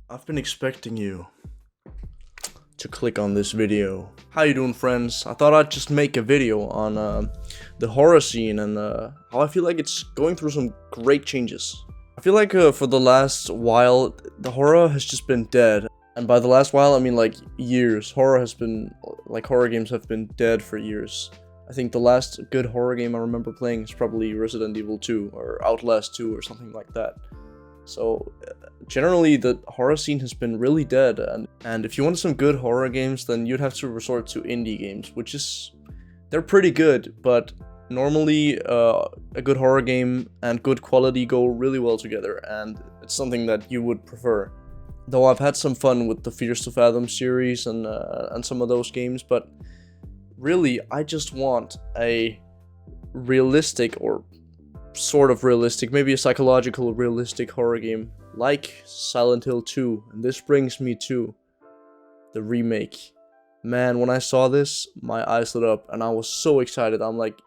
I've been expecting you to click on this video. How you doing, friends? I thought I'd just make a video on the horror scene and how I feel like it's going through some great changes. I feel like for the last while, the horror has just been dead. And by the last while, I mean like years. Horror games have been dead for years. I think the last good horror game I remember playing is probably Resident Evil 2 or Outlast 2 or something like that. So generally the horror scene has been really dead, and if you want some good horror games, then you'd have to resort to indie games, they're pretty good, but normally a good horror game and good quality go really well together, and it's something that you would prefer. Though I've had some fun with the Fears to Fathom series and some of those games, but really I just want a realistic or sort of realistic, maybe a psychological realistic horror game like Silent Hill 2, and this brings me to the remake. Man, when I saw this, my eyes lit up and I was so excited. I'm like,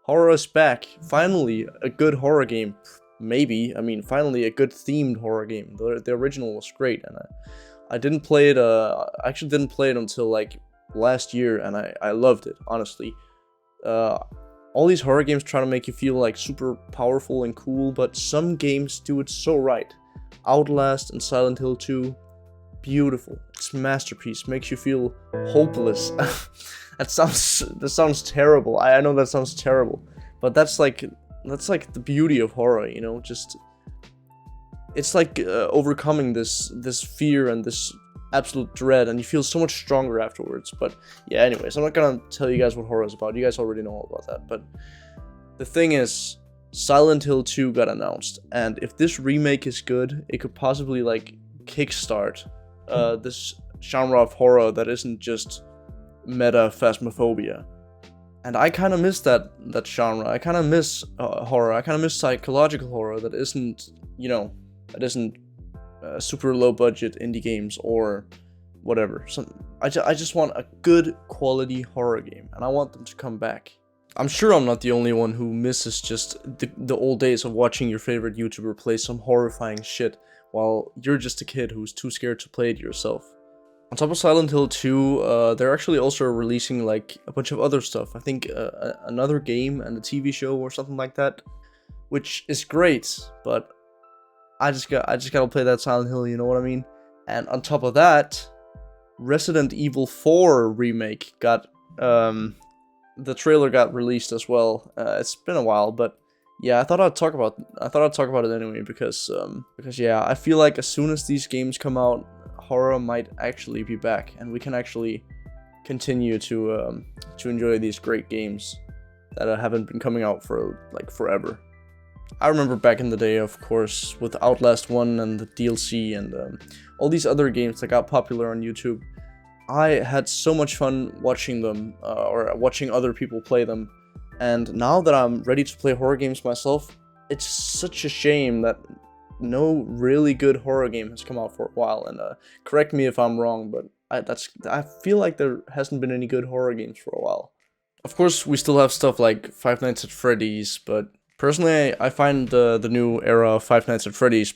horror is back. Finally, a good horror game. Maybe, I mean, finally a good themed horror game. The original was great, and I didn't play it, I actually didn't play it until like last year, and I loved it, honestly. All these horror games try to make you feel like super powerful and cool, but some games do it so right. Outlast and Silent Hill 2, beautiful. It's a masterpiece, makes you feel hopeless. That sounds terrible. I know that sounds terrible, but that's like the beauty of horror, you know. Just it's like overcoming this fear and this absolute dread, and you feel so much stronger afterwards. But yeah, anyways, I'm not gonna tell you guys what horror is about. You guys already know all about that. But the thing is, Silent Hill 2 got announced, and if this remake is good, it could possibly like kickstart this genre of horror that isn't just meta phasmophobia. And I kind of miss that genre. I kind of miss horror. I kind of miss psychological horror that isn't, super low budget indie games or whatever. I just want a good quality horror game, and I want them to come back. I'm sure I'm not the only one who misses just the old days of watching your favorite YouTuber play some horrifying shit while you're just a kid who's too scared to play it yourself. On top of Silent Hill 2, they're actually also releasing like a bunch of other stuff. I think another game and a TV show or something like that, which is great, but I just gotta play that Silent Hill, you know what I mean? And on top of that, Resident Evil 4 remake got the trailer got released as well. It's been a while, but yeah, I thought I'd talk about it anyway because yeah, I feel like as soon as these games come out, horror might actually be back, and we can actually continue to enjoy these great games that haven't been coming out for like forever. I remember back in the day, of course, with Outlast 1 and the DLC and all these other games that got popular on YouTube. I had so much fun watching them, or watching other people play them. And now that I'm ready to play horror games myself, it's such a shame that no really good horror game has come out for a while. And correct me if I'm wrong, but I feel like there hasn't been any good horror games for a while. Of course, we still have stuff like Five Nights at Freddy's, but personally, I find the new era of Five Nights at Freddy's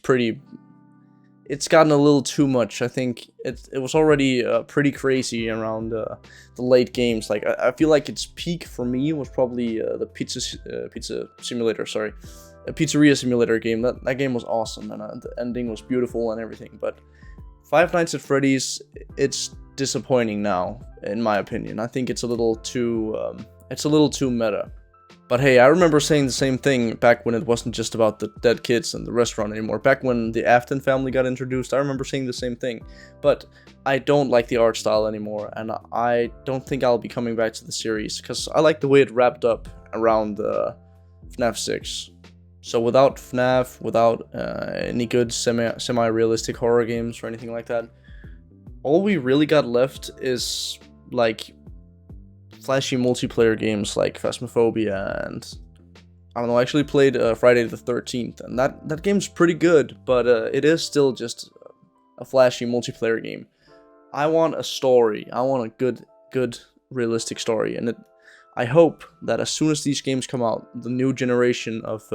it's gotten a little too much. I think it was already pretty crazy around the late games. Like I feel like its peak for me was probably the pizza simulator. Sorry, a pizzeria simulator game. That game was awesome, and the ending was beautiful and everything. But Five Nights at Freddy's, it's disappointing now, in my opinion. I think it's a little too meta. But hey, I remember saying the same thing back when it wasn't just about the dead kids and the restaurant anymore. Back when the Afton family got introduced, I remember saying the same thing. But I don't like the art style anymore, and I don't think I'll be coming back to the series, because I like the way it wrapped up around FNAF 6. So without FNAF, without any good semi-realistic horror games or anything like that, all we really got left is like flashy multiplayer games like Phasmophobia, and I don't know, I actually played Friday the 13th, and that game's pretty good, but it is still just a flashy multiplayer game. I want a story. I want a good realistic story, and I hope that as soon as these games come out, the new generation of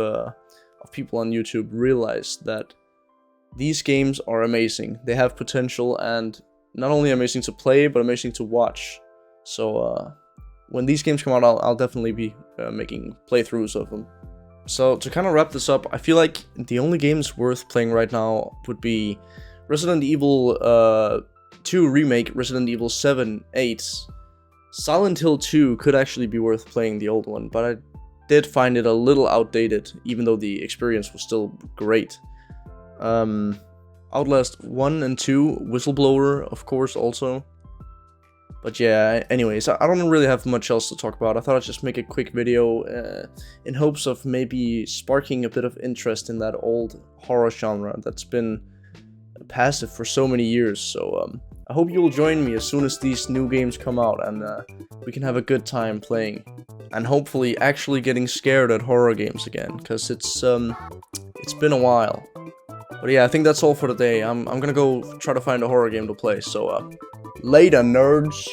people on YouTube realize that these games are amazing. They have potential, and not only amazing to play, but amazing to watch. So when these games come out, I'll definitely be making playthroughs of them. So to kind of wrap this up, I feel like the only games worth playing right now would be Resident Evil 2 Remake, Resident Evil 7, 8. Silent Hill 2 could actually be worth playing, the old one, but I did find it a little outdated, even though the experience was still great. Outlast 1 and 2, Whistleblower, of course, also. But yeah, anyways, I don't really have much else to talk about. I thought I'd just make a quick video in hopes of maybe sparking a bit of interest in that old horror genre that's been passive for so many years. So I hope you'll join me as soon as these new games come out, and we can have a good time playing. And hopefully actually getting scared at horror games again, because it's been a while. But yeah, I think that's all for today. I'm gonna go try to find a horror game to play, so later, nerds!